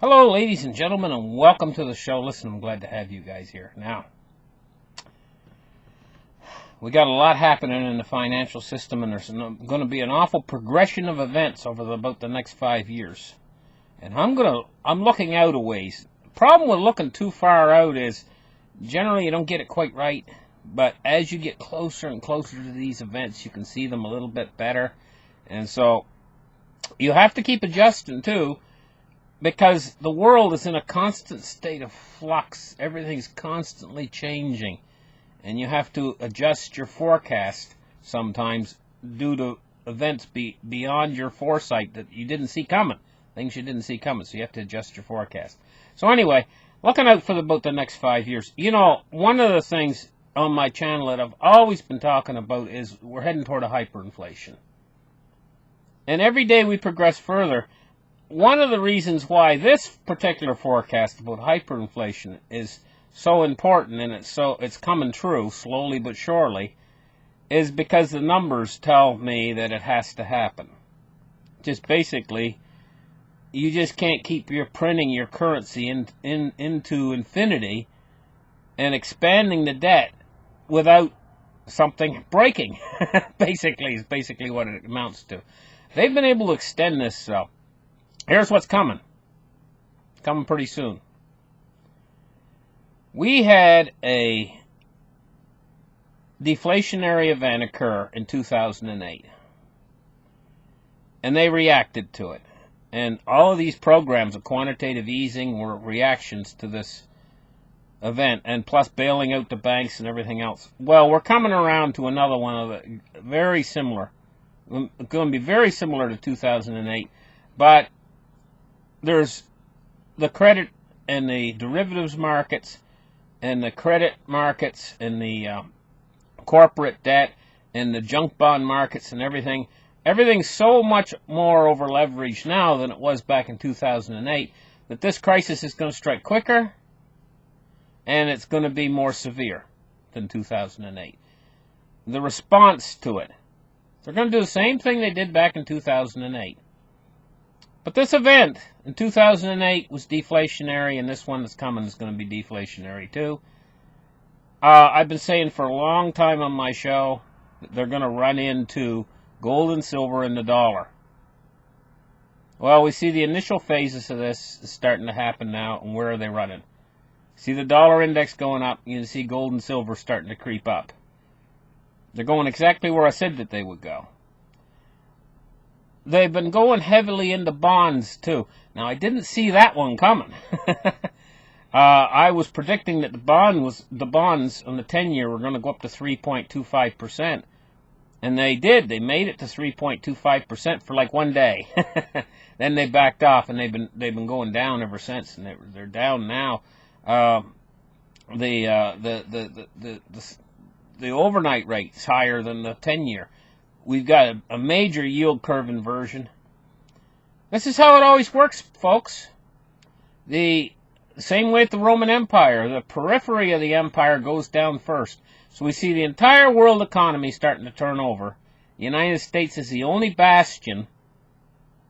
Hello, ladies and gentlemen, and welcome to the show. Listen, I'm glad to have you guys here. Now, we got a lot happening in the financial system, and there's going to be an awful progression of events over about the next 5 years. And I'm looking out a ways. The problem with looking too far out is generally you don't get it quite right. But as you get closer and closer to these events, you can see them a little bit better. And so you have to keep adjusting too, because the world is in a constant state of flux. Everything's constantly changing. And you have to adjust your forecast sometimes due to events beyond your foresight that you didn't see coming. Things you didn't see coming, so you have to adjust your forecast. So anyway, looking out for about the next 5 years. You know, one of the things on my channel that I've always been talking about is we're heading toward a hyperinflation. And every day we progress further. One of the reasons why this particular forecast about hyperinflation is so important, and it's coming true slowly but surely, is because the numbers tell me that it has to happen. Just basically, you just can't keep printing your currency into infinity and expanding the debt without something breaking. Is basically what it amounts to. They've been able to extend this, so here's what's coming. It's coming pretty soon. We had a deflationary event occur in 2008. And they reacted to it. And all of these programs of quantitative easing were reactions to this event, and plus bailing out the banks and everything else. Well, we're coming around to another one of the very similar. It's going to be very similar to 2008, but there's the credit and the derivatives markets and the credit markets and the corporate debt and the junk bond markets and everything. Everything's so much more over leveraged now than it was back in 2008 that this crisis is going to strike quicker and it's going to be more severe than 2008. The response to it, they're going to do the same thing they did back in 2008. But this event in 2008 was deflationary, and this one that's coming is going to be deflationary too. I've been saying for a long time on my show that they're going to run into gold and silver and the dollar. Well, we see the initial phases of this is starting to happen now, and where are they running? See the dollar index going up, you can see gold and silver starting to creep up. They're going exactly where I said that they would go. They've been going heavily into bonds, too. Now, I didn't see that one coming. I was predicting that the bonds on the 10-year were going to go up to 3.25%. And they did. They made it to 3.25% for like one day. Then they backed off, and they've been going down ever since, and they're down now. The overnight rate's higher than the 10-year. We've got a major yield curve inversion. This is how it always works, folks. The same way with the Roman Empire. The periphery of the empire goes down first. So we see the entire world economy starting to turn over. The United States is the only bastion,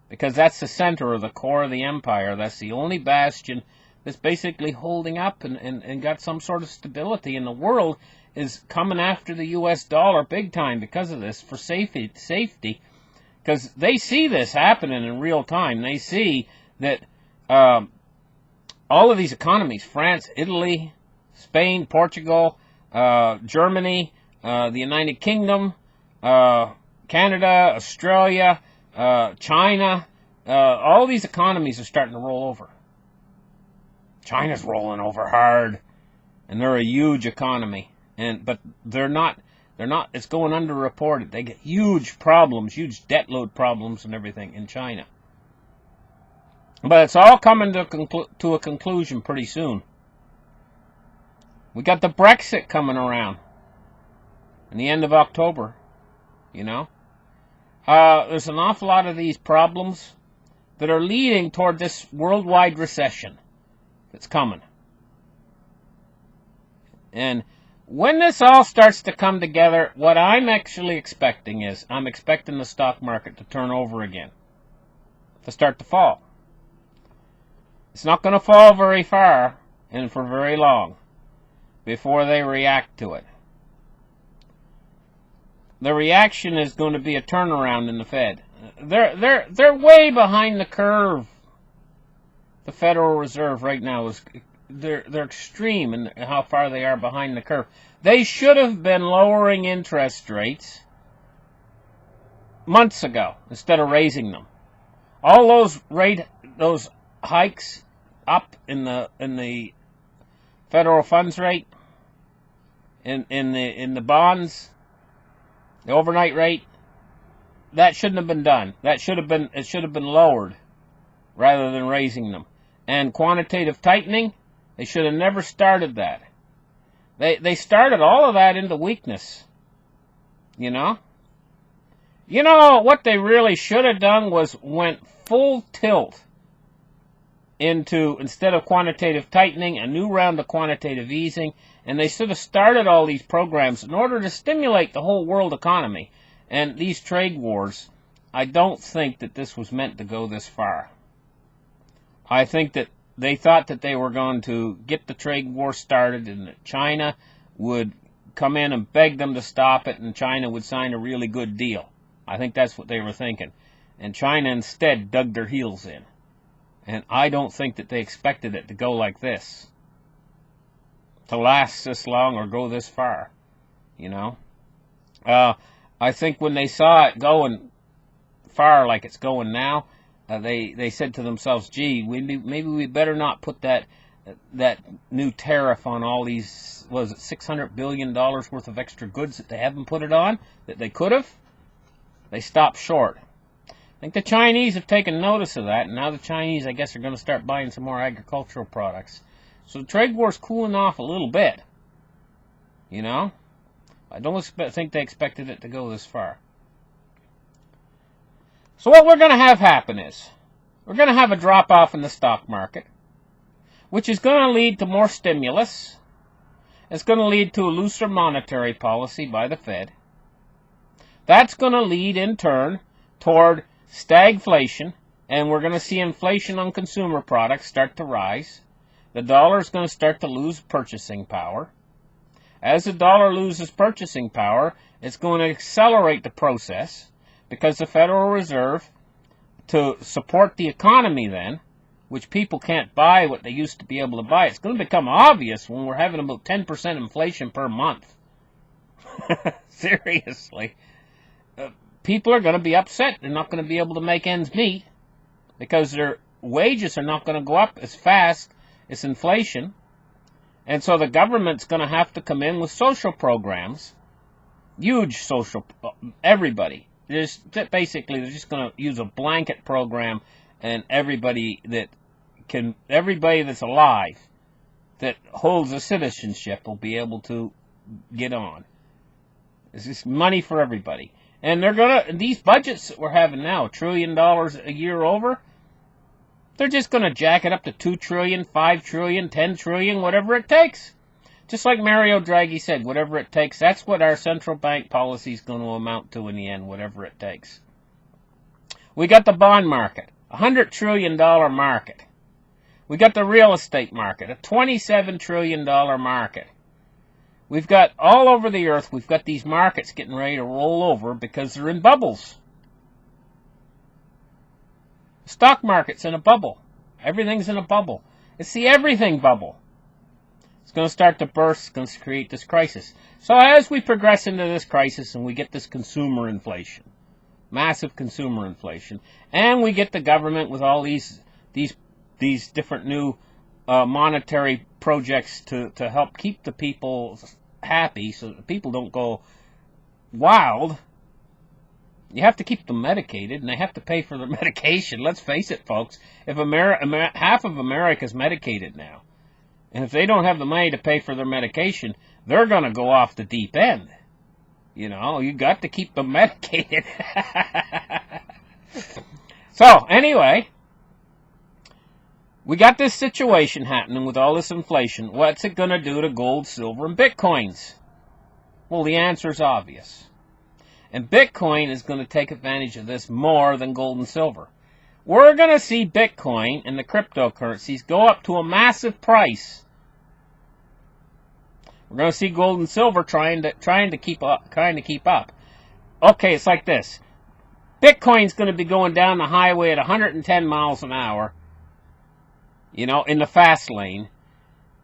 because that's the center of the core of the empire. That's the only bastion that's basically holding up and got some sort of stability. And the world is coming after the U.S. dollar big time because of this, for safety, because they see this happening in real time. They see that all of these economies, France, Italy, Spain, Portugal, Germany, the United Kingdom, Canada, Australia, China, all these economies are starting to roll over. China's rolling over hard, and they're a huge economy. But they're not, it's going underreported. They get huge problems, huge debt load problems and everything in China. But it's all coming to a conclusion pretty soon. We got the Brexit coming around in the end of October, you know. There's an awful lot of these problems that are leading toward this worldwide recession that's coming. And when this all starts to come together, what I'm actually expecting is, I'm expecting the stock market to turn over again, to start to fall. It's not going to fall very far and for very long before they react to it. The reaction is going to be a turnaround in the Fed. They're way behind the curve. The Federal Reserve right now they're extreme in how far they are behind the curve. They should have been lowering interest rates months ago instead of raising them. All those hikes up in the federal funds rate, in the bonds, the overnight rate, that shouldn't have been done. It should have been lowered rather than raising them. And quantitative tightening, they should have never started that. They started all of that into weakness. You know what they really should have done was went full tilt into, instead of quantitative tightening, a new round of quantitative easing, and they should have started all these programs in order to stimulate the whole world economy. And these trade wars, I don't think that this was meant to go this far. I think that they thought that they were going to get the trade war started and that China would come in and beg them to stop it, and China would sign a really good deal. I think that's what they were thinking. And China instead dug their heels in. And I don't think that they expected it to go like this, to last this long or go this far, I think when they saw it going far like it's going now, they said to themselves, gee, maybe we better not put that new tariff on all these, was it $600 billion worth of extra goods that they haven't put it on, that they could have. They stopped short. I think the Chinese have taken notice of that, and now the Chinese, I guess, are going to start buying some more agricultural products. So the trade war's cooling off a little bit. I don't think they expected it to go this far. So what we're going to have happen is, we're going to have a drop-off in the stock market, which is going to lead to more stimulus. It's going to lead to a looser monetary policy by the Fed. That's going to lead, in turn, toward stagflation, and we're going to see inflation on consumer products start to rise. The dollar is going to start to lose purchasing power. As the dollar loses purchasing power, it's going to accelerate the process, because the Federal Reserve, to support the economy then, which people can't buy what they used to be able to buy, it's going to become obvious when we're having about 10% inflation per month. Seriously. People are going to be upset. They're not going to be able to make ends meet because their wages are not going to go up as fast as inflation. And so the government's going to have to come in with social programs, huge social, everybody. They're just going to use a blanket program, and everybody that's alive that holds a citizenship will be able to get on. It's just money for everybody. And these budgets that we're having now, $1 trillion a year over, they're just going to jack it up to $2 trillion, $5 trillion, $10 trillion, whatever it takes. Just like Mario Draghi said, whatever it takes, that's what our central bank policy is going to amount to in the end, whatever it takes. We got the bond market, a $100 trillion market. We got the real estate market, a $27 trillion market. We've got, all over the earth, we've got these markets getting ready to roll over because they're in bubbles. The stock market's in a bubble. Everything's in a bubble. It's the everything bubble. It's going to start to burst. It's going to create this crisis. So as we progress into this crisis and we get this consumer inflation, massive consumer inflation, and we get the government with all these different new monetary projects to help keep the people happy so that the people don't go wild. You have to keep them medicated, and they have to pay for their medication. Let's face it, folks. If half of America's medicated now, and if they don't have the money to pay for their medication, they're going to go off the deep end. You got to keep them medicated. So, anyway, we got this situation happening with all this inflation. What's it going to do to gold, silver, and bitcoins? Well, the answer is obvious. And Bitcoin is going to take advantage of this more than gold and silver. we're going to see Bitcoin and the cryptocurrencies go up to a massive price. We're going to see gold and silver trying to keep up. Okay, it's like this. Bitcoin's going to be going down the highway at 110 miles an hour, in the fast lane.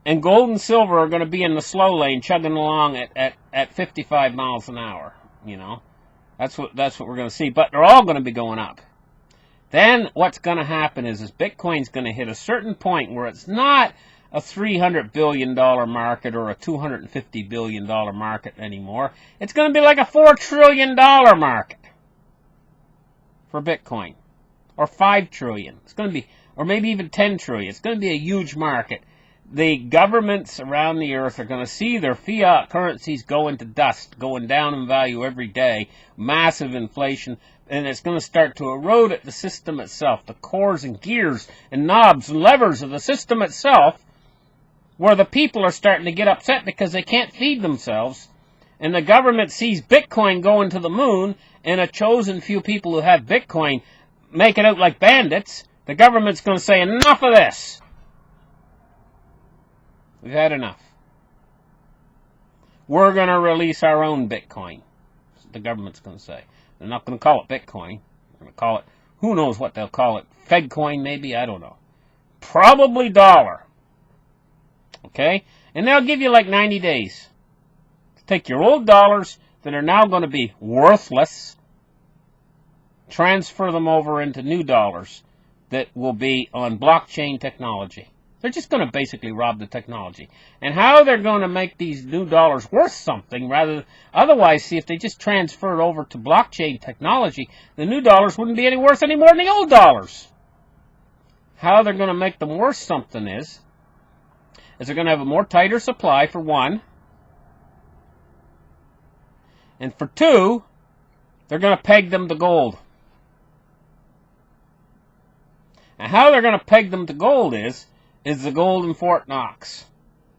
And gold and silver are going to be in the slow lane, chugging along at 55 miles an hour. That's what we're going to see. But they're all going to be going up. Then what's going to happen is Bitcoin's going to hit a certain point where it's not a $300 billion market or a $250 billion market anymore. It's going to be like a $4 trillion market for Bitcoin, or 5 trillion. It's going to be, or maybe even 10 trillion. It's going to be a huge market. The governments around the earth are going to see their fiat currencies go into dust, going down in value every day, massive inflation, and it's going to start to erode at the system itself, the cores and gears and knobs and levers of the system itself, where the people are starting to get upset because they can't feed themselves, and the government sees Bitcoin going to the moon, and a chosen few people who have Bitcoin make it out like bandits. The government's going to say, enough of this. We've had enough. We're going to release our own Bitcoin. That's what the government's going to say. They're not going to call it Bitcoin. They're going to call it, who knows what they'll call it. Fedcoin maybe, I don't know. Probably dollar. Okay? And they'll give you like 90 days. Take your old dollars that are now going to be worthless, transfer them over into new dollars that will be on blockchain technology. They're just going to basically rob the technology. And how they're going to make these new dollars worth something, otherwise, see, if they just transfer it over to blockchain technology, the new dollars wouldn't be any worth any more than the old dollars. How they're going to make them worth something is they're going to have a more tighter supply, for one. And for two, they're going to peg them to gold. And how they're going to peg them to gold is the gold in Fort Knox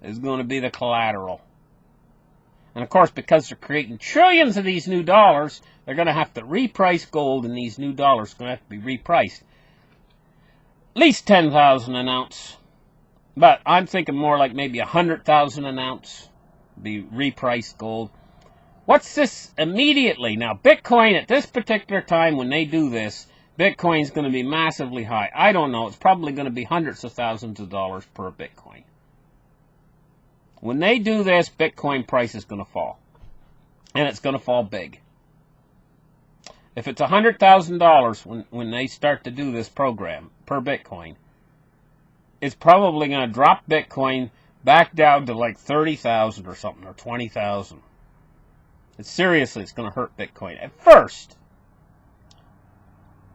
is going to be the collateral. And of course, because they're creating trillions of these new dollars, they're going to have to reprice gold, and these new dollars are going to have to be repriced. At least 10,000 an ounce. But I'm thinking more like maybe 100,000 an ounce be repriced gold. What's this immediately? Now, Bitcoin at this particular time, when they do this, Bitcoin's going to be massively high. I don't know. It's probably going to be hundreds of thousands of dollars per Bitcoin. When they do this, Bitcoin price is going to fall. And it's going to fall big. If it's $100,000 when they start to do this program per Bitcoin, it's probably going to drop Bitcoin back down to like 30,000 or something, or 20,000. Seriously, it's going to hurt Bitcoin. At first,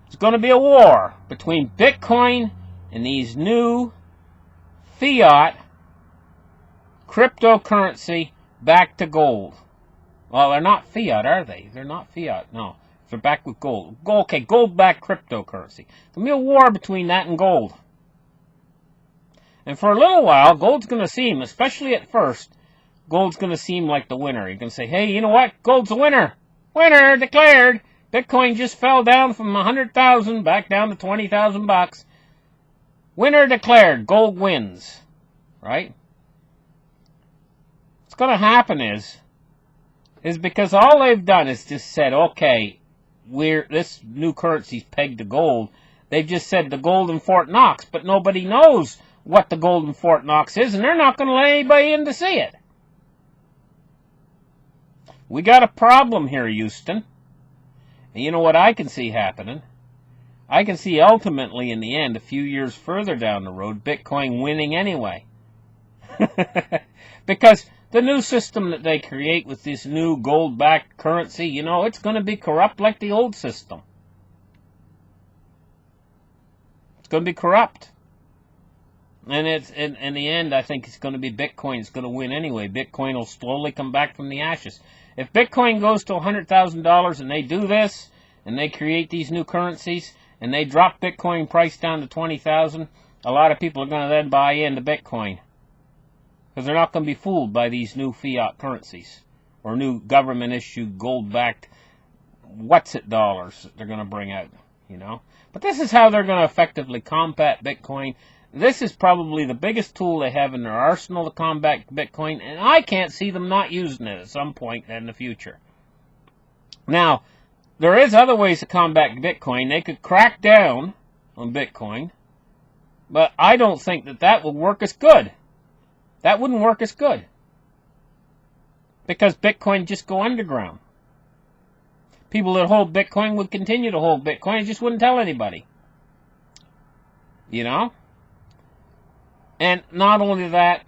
it's going to be a war between Bitcoin and these new fiat cryptocurrency back to gold. Well, they're not fiat, are they? They're not fiat, no. They're back with gold. Okay, gold-backed cryptocurrency. There'll be a war between that and gold. And for a little while, gold's going to seem, especially at first, gold's going to seem like the winner. You're going to say, hey, you know what? Gold's the winner. Winner declared. Bitcoin just fell down from 100,000 back down to 20,000 bucks. Winner declared. Gold wins. Right? What's going to happen is because all they've done is just said, okay, this new currency's pegged to gold. They've just said the gold in Fort Knox, but nobody knows what the gold in Fort Knox is, and they're not going to let anybody in to see it. We got a problem here, Houston. And you know what I can see happening? I can see ultimately, in the end, a few years further down the road, Bitcoin winning anyway. Because the new system that they create with this new gold-backed currency, it's going to be corrupt like the old system. It's going to be corrupt. And in the end, I think it's going to be Bitcoin's going to win anyway. Bitcoin will slowly come back from the ashes. If Bitcoin goes to $100,000 and they do this, and they create these new currencies, and they drop Bitcoin price down to 20,000, a lot of people are going to then buy into Bitcoin. Because they're not going to be fooled by these new fiat currencies, or new government-issued gold-backed what's-it dollars that they're going to bring out. you know. But this is how they're going to effectively combat Bitcoin. This is probably the biggest tool they have in their arsenal to combat Bitcoin, and I can't see them not using it at some point in the future. Now, there is other ways to combat Bitcoin. They could crack down on Bitcoin, but I don't think that would work as good. That wouldn't work as good, because Bitcoin just go underground. People that hold Bitcoin would continue to hold Bitcoin. It just wouldn't tell anybody. You know? And not only that,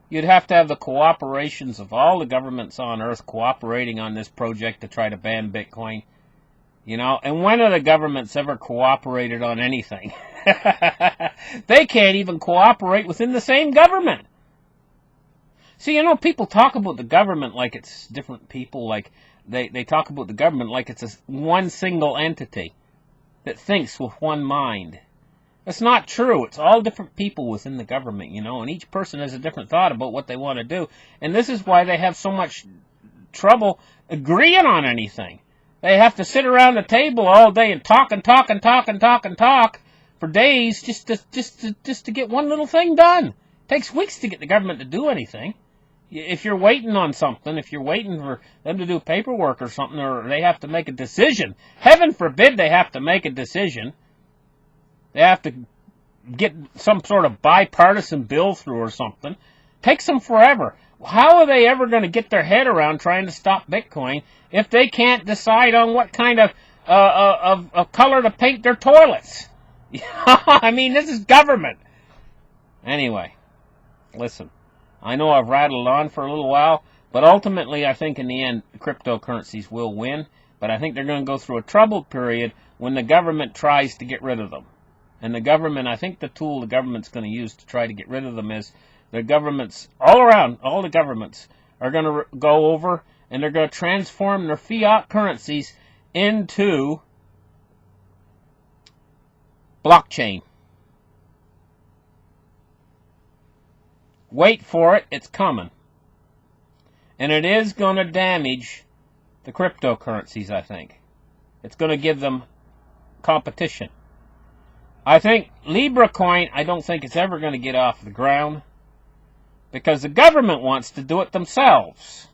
you'd have to have the cooperations of all the governments on Earth cooperating on this project to try to ban Bitcoin. You know? And when have the governments ever cooperated on anything? They can't even cooperate within the same government. See, you know, people talk about the government like it's different people, like they talk about the government like it's one single entity that thinks with one mind. That's not true. It's all different people within the government, you know, and each person has a different thought about what they want to do. And this is why they have so much trouble agreeing on anything. They have to sit around the table all day and talk and talk and talk and talk and talk for days just to get one little thing done. It takes weeks to get the government to do anything. If you're waiting on something, if you're waiting for them to do paperwork or something, or they have to make a decision, heaven forbid they have to make a decision. They have to get some sort of bipartisan bill through or something. Takes them forever. How are they ever going to get their head around trying to stop Bitcoin if they can't decide on what kind of color to paint their toilets? I mean, this is government. Anyway, listen. I know I've rattled on for a little while, but ultimately I think in the end cryptocurrencies will win. But I think they're going to go through a troubled period when the government tries to get rid of them. And the government, I think the tool the government's going to use to try to get rid of them is the governments, all around, all the governments are going to go over and they're going to transform their fiat currencies into blockchain. Wait for it, it's coming. And it is going to damage the cryptocurrencies, I think. It's going to give them competition. I think Libra coin, I don't think it's ever going to get off the ground because the government wants to do it themselves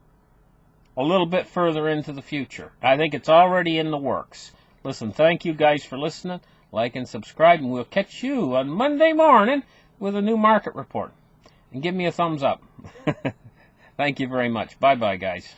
a little bit further into the future. I think it's already in the works. Listen, thank you guys for listening. Like and subscribe, and we'll catch you on Monday morning with a new market report. And give me a thumbs up. Thank you very much. Bye-bye, guys.